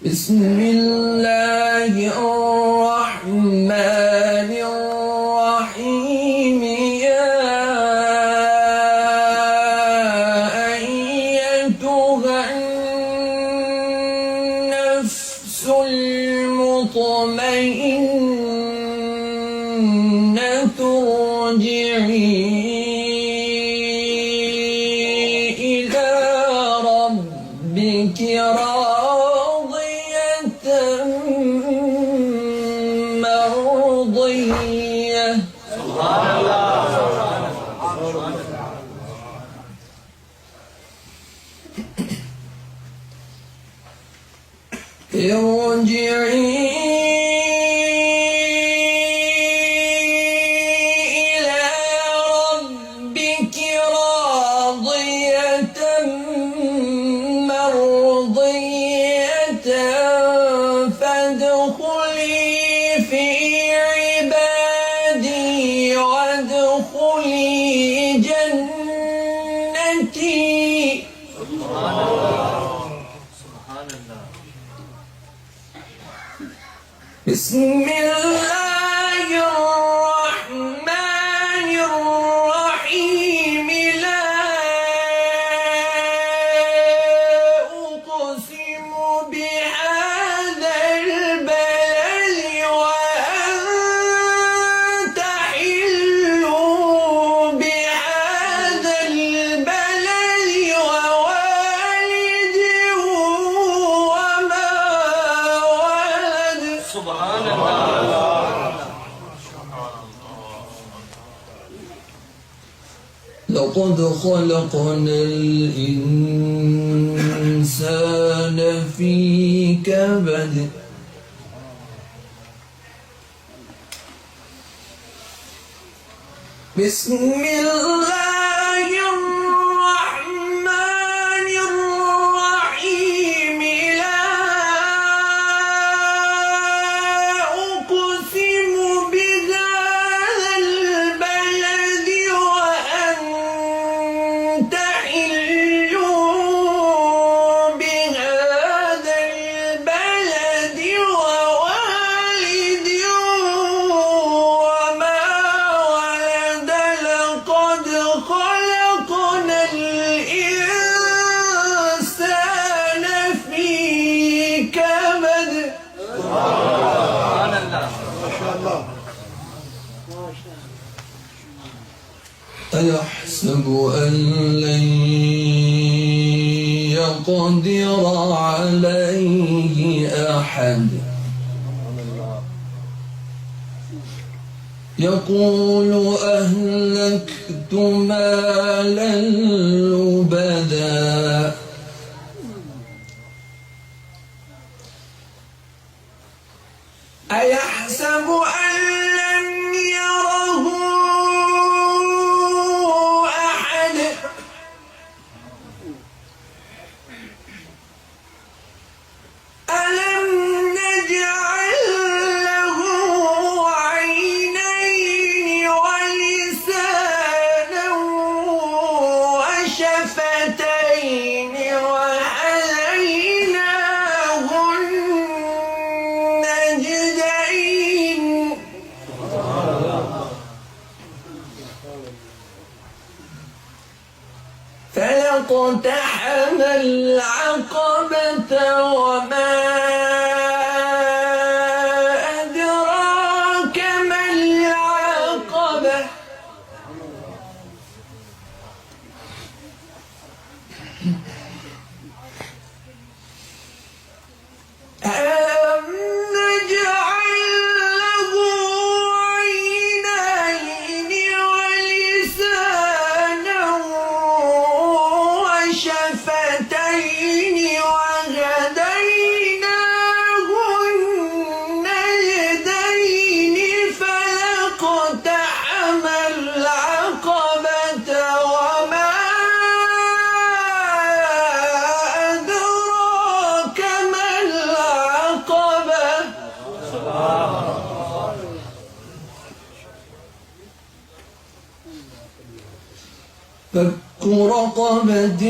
بسم الله الرحمن الرحيم يا أيتها النفس المطمئنة ارجعي إلى ربك راضية مرضية. سبحان الله. ارجعي إلى ربك راضية مرضية فادخلي في عبادي وادخلي جنتي. سبحان الله. سبحان الله. بسم الله الرحمن الرحيم لا أقسم بهذا البلد وأنت حل بهذا البلد ووالد وما ولد. سبحان الله. لقد خلقنا الإنسان في كبد. بسم الله الرحمن الرحيم لا أقسم بهذا البلد وأنت حل بهذا البلد ووالد وما ولد. لقد خلقنا الإنسان في كبد. سبحان الله. ما شاء الله. أيحسب أن لن يقدر عليه أحد يقول أهلكت مالا لبدا أيحسب أن لم يره أحد ألم نجعل له عينين ولسانا وشفتين وهديناه النجدين. فلاقتحم العقبة وما أدراك ما العقبة. ألم نجعل له عينين ولسانا وشفتين وهديناه النجدين. فلاقتحم العقبة وما أدراك ما العقبة. فك رقبة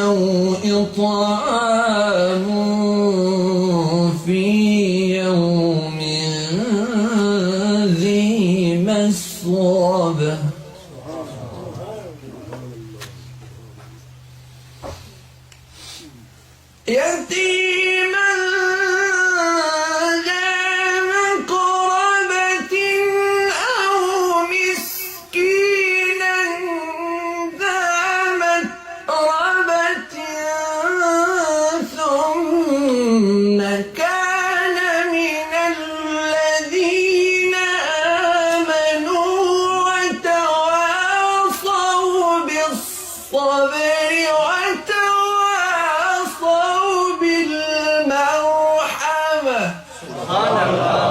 أو إطعام يتيما ذا مقربة أو مسكينا ذا متربة ثم كان من الذين آمنوا وتواصوا بالصبر وتواصوا بالمرحمة. سبحان الله.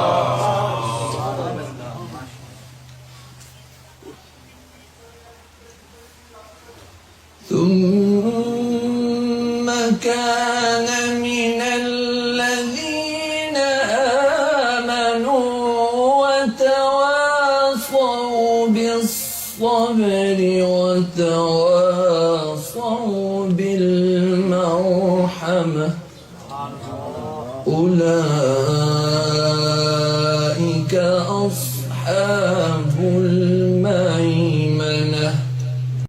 ثم كان من الذين آمنوا وتواصوا بالصبر وتواصوا بالمرحمة أولئك أصحاب